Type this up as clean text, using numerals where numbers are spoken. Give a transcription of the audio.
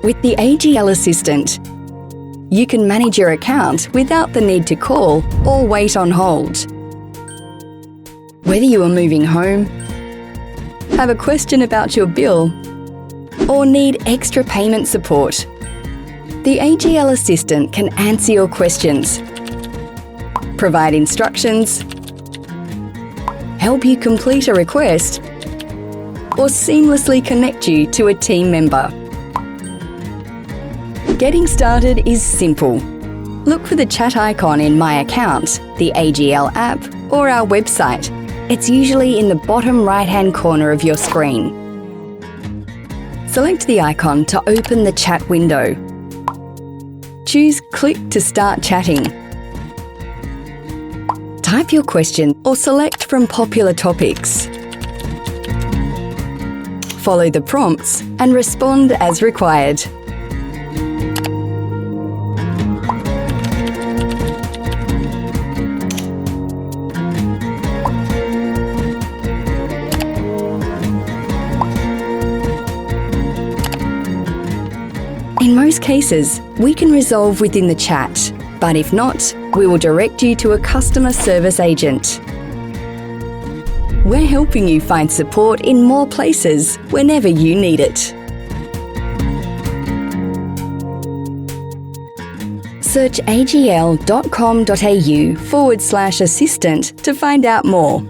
With the AGL Assistant, you can manage your account without the need to call or wait on hold. Whether you are moving home, have a question about your bill, or need extra payment support, the AGL Assistant can answer your questions, provide instructions, help you complete a request, or seamlessly connect you to a team member. Getting started is simple. Look for the chat icon in My Account, the AGL app, or our website. It's usually in the bottom right-hand corner of your screen. Select the icon to open the chat window. Choose Click to start chatting. Type your question or select from popular topics. Follow the prompts and respond as required. In most cases, we can resolve within the chat, but if not, we will direct you to a customer service agent. We're helping you find support in more places whenever you need it. Search agl.com.au/assistant to find out more.